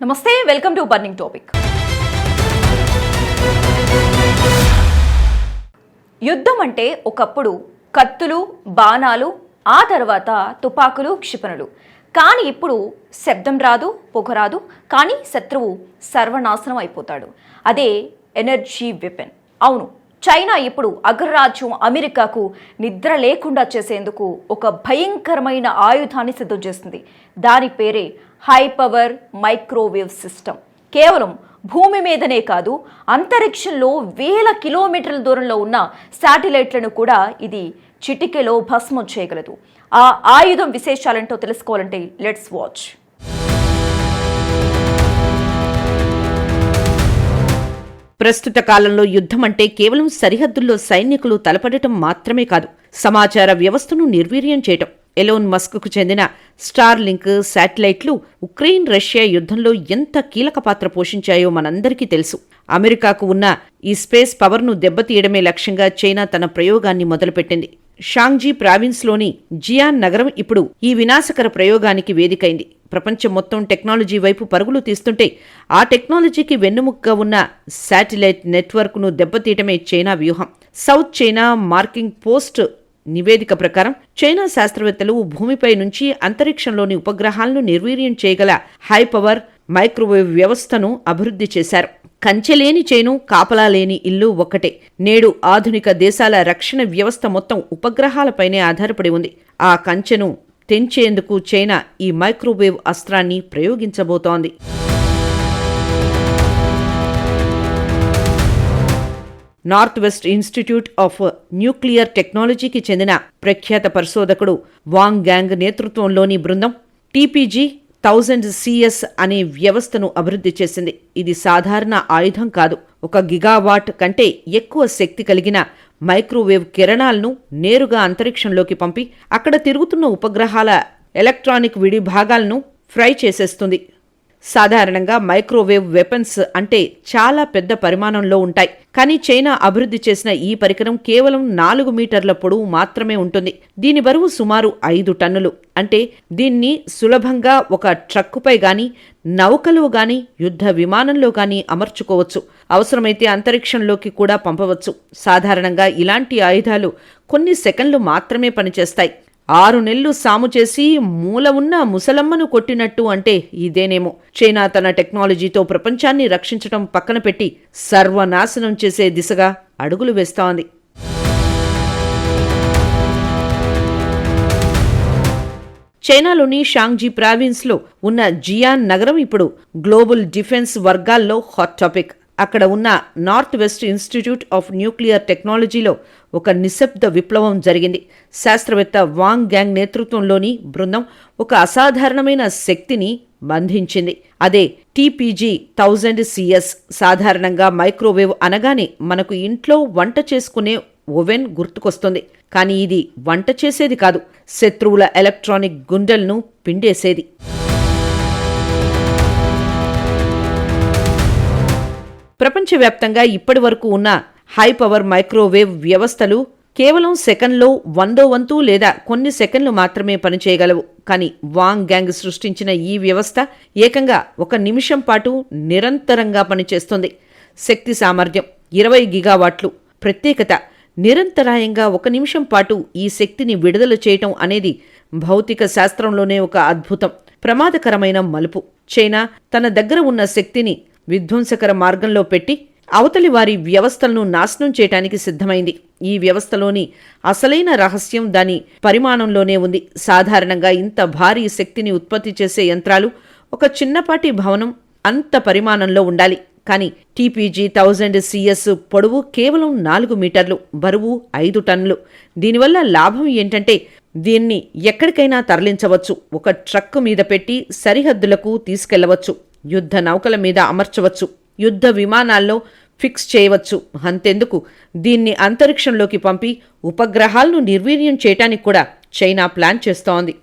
నమస్తే, welcome to burning topic. యుద్ధం అంటే ఒకప్పుడు కత్తులు, బాణాలు, ఆ తర్వాత తుపాకులు, క్షిపణులు. కానీ ఇప్పుడు శబ్దం రాదు, పొగ రాదు, కానీ శత్రువు సర్వనాశనం అయిపోతాడు. అదే ఎనర్జీ వెపన్. అవును, చైనా ఇప్పుడు అగ్రరాజ్యం అమెరికాకు నిద్ర లేకుండా చేసేందుకు ఒక భయంకరమైన ఆయుధాన్ని సిద్ధం చేస్తుంది. దాని పేరే హై పవర్ మైక్రోవేవ్ సిస్టమ్. కేవలం భూమి మీదనే కాదు, అంతరిక్షంలో వేల కిలోమీటర్ల దూరంలో ఉన్న శాటిలైట్లను కూడా ఇది చిటికెలో భస్మం చేయగలదు. ఆ ఆయుధం విశేషాలేంటో తెలుసుకోవాలంటే లెట్స్ వాచ్. ప్రస్తుత కాలంలో యుద్ధం అంటే కేవలం సరిహద్దుల్లో సైనికులు తలపడటం మాత్రమే కాదు, సమాచార వ్యవస్థను నిర్వీర్యం చేయటం. ఎలోన్ మస్క్కు చెందిన స్టార్ లింక్ శాటిలైట్లు ఉక్రెయిన్ రష్యా యుద్ధంలో ఎంత కీలక పాత్ర పోషించాయో మనందరికీ తెలుసు. అమెరికాకు ఉన్న ఈ స్పేస్ పవర్ను దెబ్బతీయడమే లక్ష్యంగా చైనా తన ప్రయోగాన్ని మొదలుపెట్టింది. షాంగ్జీ ప్రావిన్స్లోని జియాన్ నగరం ఇప్పుడు ఈ వినాశకర ప్రయోగానికి వేదికైంది. ప్రపంచం మొత్తం టెక్నాలజీ వైపు పరుగులు తీస్తుంటే ఆ టెక్నాలజీకి వెన్నుముకగా ఉన్న శాటిలైట్ నెట్వర్క్ను దెబ్బతీయటమే చైనా వ్యూహం. సౌత్ చైనా మార్కింగ్ పోస్ట్ నివేదిక ప్రకారం చైనా శాస్త్రవేత్తలు భూమిపై నుంచి అంతరిక్షంలోని ఉపగ్రహాలను నిర్వీర్యం చేయగల హై పవర్ మైక్రోవేవ్ వ్యవస్థను అభివృద్ధి చేశారు. కంచెలేని చేను, కాపలా లేని ఇల్లు ఒక్కటే. నేడు ఆధునిక దేశాల రక్షణ వ్యవస్థ మొత్తం ఉపగ్రహాలపైనే ఆధారపడి ఉంది. ఆ కంచెను తెంచేందుకు చైనా ఈ మైక్రోవేవ్ అస్త్రాన్ని ప్రయోగించబోతోంది. North West Institute of Nuclear టెక్నాలజీకి చెందిన ప్రఖ్యాత పరిశోధకుడు వాంగ్ గ్యాంగ్ నేతృత్వంలోని బృందం TPG 1000 CS అనే వ్యవస్థను అభివృద్ధి చేసింది. ఇది సాధారణ ఆయుధం కాదు. 1 గిగావాట్ కంటే ఎక్కువ శక్తి కలిగిన మైక్రోవేవ్ కిరణాలను నేరుగా అంతరిక్షంలోకి పంపి అక్కడ తిరుగుతున్న ఉపగ్రహాల ఎలక్ట్రానిక్ విడి భాగాలను ఫ్రై చేసేస్తుంది. సాధారణంగా మైక్రోవేవ్ వెపన్స్ అంటే చాలా పెద్ద పరిమాణంలో ఉంటాయి. కానీ చైనా అభివృద్ధి చేసిన ఈ పరికరం కేవలం 4 మీటర్ల పొడవు మాత్రమే ఉంటుంది. దీని బరువు సుమారు 5 టన్నులు. అంటే దీన్ని సులభంగా ఒక ట్రక్కుపై గాని, నౌకలో గాని, యుద్ధ విమానంలో గాని అమర్చుకోవచ్చు. అవసరమైతే అంతరిక్షంలోకి కూడా పంపవచ్చు. సాధారణంగా ఇలాంటి ఆయుధాలు కొన్ని సెకన్లు మాత్రమే పనిచేస్తాయి. 6 నెలలు సాము చేసి మూల ఉన్న ముసలమ్మను కొట్టినట్టు అంటే ఇదేనేమో. చైనా తన టెక్నాలజీతో ప్రపంచాన్ని రక్షించటం పక్కన పెట్టి సర్వనాశనం చేసే దిశగా అడుగులు వేస్తోంది. చైనాలోని షాంగ్జీ ప్రావిన్స్లో ఉన్న జియాన్ నగరం ఇప్పుడు గ్లోబల్ డిఫెన్స్ వర్గాల్లో హాట్ టాపిక్. అక్కడ ఉన్న north West Institute of nuclear టెక్నాలజీలో ఒక నిశ్శబ్ద విప్లవం జరిగింది. శాస్త్రవేత్త వాంగ్ గ్యాంగ్ నేతృత్వంలోని బృందం ఒక అసాధారణమైన శక్తిని బంధించింది. అదే TPG 1000 CS. సాధారణంగా మైక్రోవేవ్ అనగానే మనకు ఇంట్లో వంట చేసుకునే ఓవెన్ గుర్తుకొస్తుంది. కానీ ఇది వంట చేసేది కాదు, శత్రువుల ఎలక్ట్రానిక్ గుండెలను పిండేసేది. ప్రపంచవ్యాప్తంగా ఇప్పటి వరకు ఉన్న హై పవర్ మైక్రోవేవ్ వ్యవస్థలు కేవలం సెకన్లో 100వ వంతు లేదా కొన్ని సెకన్లు మాత్రమే పనిచేయగలవు. కానీ వాంగ్ గ్యాంగ్ సృష్టించిన ఈ వ్యవస్థ ఏకంగా 1 నిమిషం పాటు నిరంతరంగా పనిచేస్తుంది. శక్తి సామర్థ్యం 20 గిగావాట్లు. ప్రత్యేకత, నిరంతరాయంగా 1 నిమిషం పాటు ఈ శక్తిని విడుదల చేయటం అనేది భౌతిక శాస్త్రంలోనే ఒక అద్భుతం. ప్రమాదకరమైన మలుపు. చైనా తన దగ్గర ఉన్న శక్తిని విధ్వంసకర మార్గంలో పెట్టి అవతలి వారి వ్యవస్థలను నాశనం చేయటానికి సిద్ధమైంది. ఈ వ్యవస్థలోని అసలైన రహస్యం దాని పరిమాణంలోనే ఉంది. సాధారణంగా ఇంత భారీ శక్తిని ఉత్పత్తి చేసే యంత్రాలు ఒక చిన్నపాటి భవనం అంత పరిమాణంలో ఉండాలి. కానీ TPG 1000 CS పొడవు కేవలం 4 మీటర్లు, బరువు 5 టన్నులు. దీనివల్ల లాభం ఏంటంటే దీన్ని ఎక్కడికైనా తరలించవచ్చు. ఒక ట్రక్కు మీద పెట్టి సరిహద్దులకు తీసుకెళ్లవచ్చు. యుద్ధ నౌకల మీద అమర్చవచ్చు. యుద్ధ విమానాల్లో ఫిక్స్ చేయవచ్చు. అంతెందుకు, దీన్ని అంతరిక్షంలోకి పంపి ఉపగ్రహాలను నిర్వీర్యం చేయటానికి కూడా చైనా ప్లాన్ చేస్తోంది.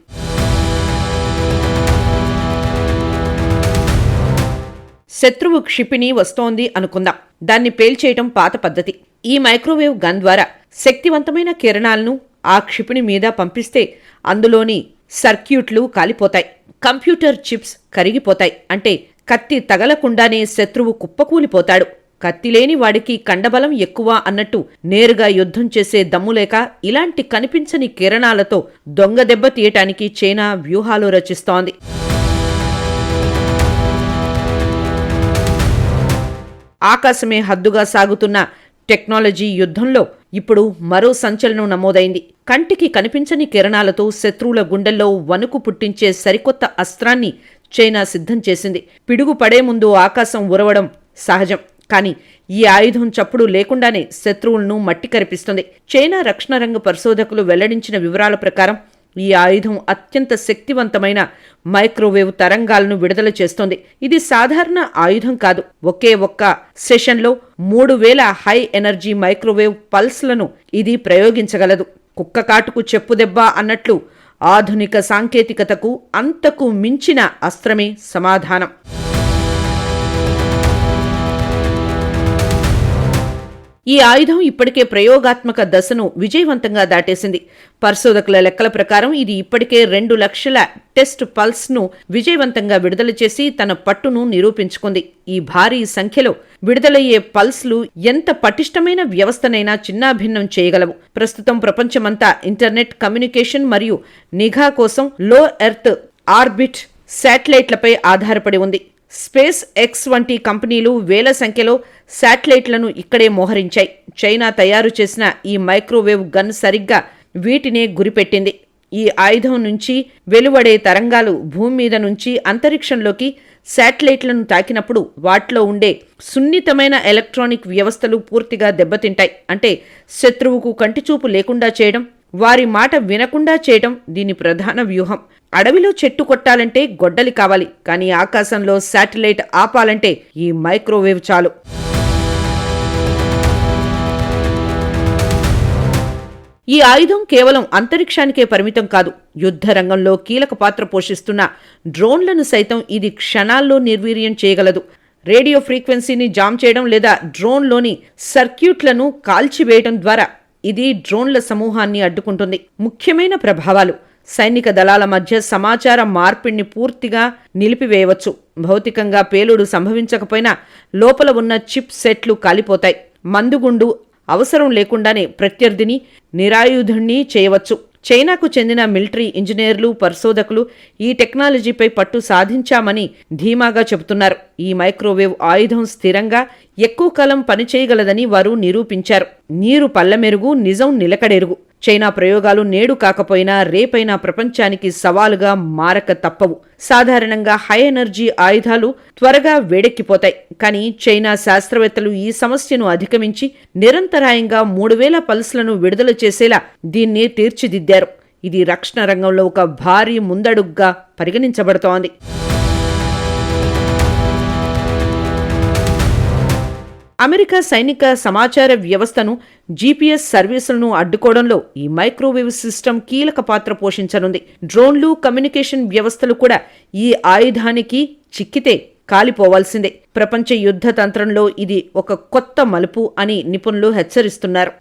శత్రువు క్షిపణి వస్తోంది అనుకుందాం. దాన్ని పేల్చేయటం పాత పద్ధతి. ఈ మైక్రోవేవ్ గన్ ద్వారా శక్తివంతమైన కిరణాలను ఆ క్షిపణి మీద పంపిస్తే అందులోని సర్క్యూట్లు కాలిపోతాయి. కంప్యూటర్ చిప్స్ కరిగిపోతాయి. అంటే కత్తి తగలకుండానే శత్రువు కుప్పకూలిపోతాడు. కత్తిలేని వాడికి కండబలం ఎక్కువ అన్నట్టు నేరుగా యుద్ధం చేసే దమ్ములేక ఇలాంటి కనిపించని కిరణాలతో దొంగ దెబ్బ తీయటానికి చైనా వ్యూహాలు రచిస్తోంది. ఆకాశమే హద్దుగా సాగుతున్న టెక్నాలజీ యుద్ధంలో ఇప్పుడు మరో సంచలనం నమోదైంది. కంటికి కనిపించని కిరణాలతో శత్రువుల గుండెల్లో వణుకు పుట్టించే సరికొత్త అస్త్రాన్ని చైనా సిద్ధం చేసింది. పిడుగు పడే ముందు ఆకాశం ఉరవడం సహజం, కానీ ఈ ఆయుధం చప్పుడు లేకుండానే శత్రువులను మట్టి కరిపిస్తుంది. చైనా రక్షణ రంగ పరిశోధకులు వెల్లడించిన వివరాల ప్రకారం ఈ ఆయుధం అత్యంత శక్తివంతమైన మైక్రోవేవ్ తరంగాలను విడుదల చేస్తోంది. ఇది సాధారణ ఆయుధం కాదు. ఒకే ఒక్క సెషన్లో 3000 హై ఎనర్జీ మైక్రోవేవ్ పల్స్లను ఇది ప్రయోగించగలదు. కుక్క కాటుకు చెప్పు దెబ్బ అన్నట్లు ఆధునిక సాంకేతికతకు అంతకు మించిన అస్త్రమే సమాధానం. ఈ ఆయుధం ఇప్పటికే ప్రయోగాత్మక దశను విజయవంతంగా దాటేసింది. పరిశోధకుల లెక్కల ప్రకారం ఇది ఇప్పటికే 2 లక్షల టెస్ట్ పల్స్ను విజయవంతంగా విడుదల చేసి తన పట్టును నిరూపించుకుంది. ఈ భారీ సంఖ్యలో విడుదలయ్యే పల్స్లు ఎంత పటిష్టమైన వ్యవస్థనైనా చిన్నాభిన్నం చేయగలవు. ప్రస్తుతం ప్రపంచమంతా ఇంటర్నెట్ కమ్యూనికేషన్ మరియు నిఘా కోసం లో ఎర్త్ ఆర్బిట్ శాటిలైట్లపై ఆధారపడి ఉంది. స్పేస్ ఎక్స్ వంటి కంపెనీలు వేల సంఖ్యలో శాటిలైట్లను ఇక్కడే మోహరించాయి. చైనా తయారు చేసిన ఈ మైక్రోవేవ్ గన్ సరిగ్గా వీటినే గురిపెట్టింది. ఈ ఆయుధం నుంచి వెలువడే తరంగాలు భూమి మీద నుంచి అంతరిక్షంలోకి శాటిలైట్లను తాకినప్పుడు వాటిలో ఉండే సున్నితమైన ఎలక్ట్రానిక్ వ్యవస్థలు పూర్తిగా దెబ్బతింటాయి. అంటే శత్రువుకు కంటిచూపు లేకుండా చేయడం, వారి మాట వినకుండా చేయడం దీని ప్రధాన వ్యూహం. అడవిలో చెట్టు కొట్టాలంటే గొడ్డలి కావాలి, కానీ ఆకాశంలో శాటిలైట్ ఆపాలంటే ఈ మైక్రోవేవ్ చాలు. ఈ ఆయుధం కేవలం అంతరిక్షానికే పరిమితం కాదు. యుద్ధ రంగంలో కీలక పాత్ర పోషిస్తున్న డ్రోన్లను సైతం ఇది క్షణాల్లో నిర్వీర్యం చేయగలదు. రేడియో ఫ్రీక్వెన్సీని జామ్ చేయడం లేదా డ్రోన్లోని సర్క్యూట్లను కాల్చివేయడం ద్వారా ఇది డ్రోన్ల సమూహాన్ని అడ్డుకుంటుంది. ముఖ్యమైన ప్రభావాలు: సైనిక దళాల మధ్య సమాచార మార్పిడిని పూర్తిగా నిలిపివేయవచ్చు. భౌతికంగా పేలుడు సంభవించకపోయినా లోపల ఉన్న చిప్ సెట్లు కాలిపోతాయి. మందుగుండు అవసరం లేకుండానే ప్రత్యర్థిని నిరాయుధుణ్ణి చేయవచ్చు. చైనాకు చెందిన మిలిటరీ ఇంజనీర్లు, పరిశోధకులు ఈ టెక్నాలజీపై పట్టు సాధించామని ధీమాగా చెబుతున్నారు. ఈ మైక్రోవేవ్ ఆయుధం స్థిరంగా ఎక్కువ కాలం పనిచేయగలదని వారు నిరూపించారు. నీరు పల్లమెరుగు, నిజం నిలకడెరుగు. చైనా ప్రయోగాలు నేడు కాకపోయినా రేపైనా ప్రపంచానికి సవాలుగా మారక తప్పవు. సాధారణంగా హై ఎనర్జీ ఆయుధాలు త్వరగా వేడెక్కిపోతాయి, కానీ చైనా శాస్త్రవేత్తలు ఈ సమస్యను అధిగమించి నిరంతరాయంగా 3000 పల్స్లను విడుదల చేసేలా దీన్ని తీర్చిదిద్దారు. ఇది రక్షణ రంగంలో ఒక భారీ ముందడుగ్గా పరిగణించబడుతోంది. అమెరికా సైనిక సమాచార వ్యవస్థను, జీపీఎస్ సర్వీసులను అడ్డుకోవడంలో ఈ మైక్రోవేవ్ సిస్టమ్ కీలక పాత్ర పోషించనుంది. డ్రోన్లు, కమ్యూనికేషన్ వ్యవస్థలు కూడా ఈ ఆయుధానికి చిక్కితే కాలిపోవాల్సిందే. ప్రపంచ యుద్ధ తంత్రంలో ఇది ఒక కొత్త మలుపు అని నిపుణులు హెచ్చరిస్తున్నారు.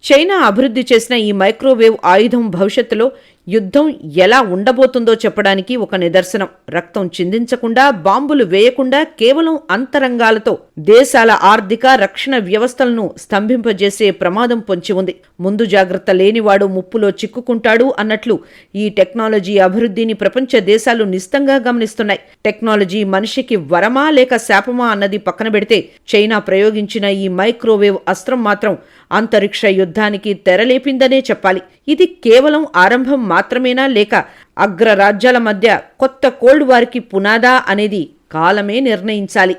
చైనా అభివృద్ధి చేసిన ఈ మైక్రోవేవ్ ఆయుధం భవిష్యత్తులో యుద్ధం ఎలా ఉండబోతుందో చెప్పడానికి ఒక నిదర్శనం. రక్తం చిందించకుండా, బాంబులు వేయకుండా కేవలం అంతరంగాలతో దేశాల ఆర్థిక, రక్షణ వ్యవస్థలను స్తంభింపజేసే ప్రమాదం పొంచి ఉంది. ముందు జాగ్రత్త లేనివాడు ముప్పులో చిక్కుకుంటాడు అన్నట్లు ఈ టెక్నాలజీ అభివృద్ధిని ప్రపంచ దేశాలు నిశితంగా గమనిస్తున్నాయి. టెక్నాలజీ మనిషికి వరమా లేక శాపమా అన్నది పక్కన పెడితే చైనా ప్రయోగించిన ఈ మైక్రోవేవ్ అస్త్రం మాత్రం అంతరిక్ష యుద్ధానికి తెరలేపిందనే చెప్పాలి. ఇది కేవలం ఆరంభం మాత్రమేనా, లేక అగ్రరాజ్యాల మధ్య కొత్త కోల్డ్ వార్కి పునాదా అనేది కాలమే నిర్ణయించాలి.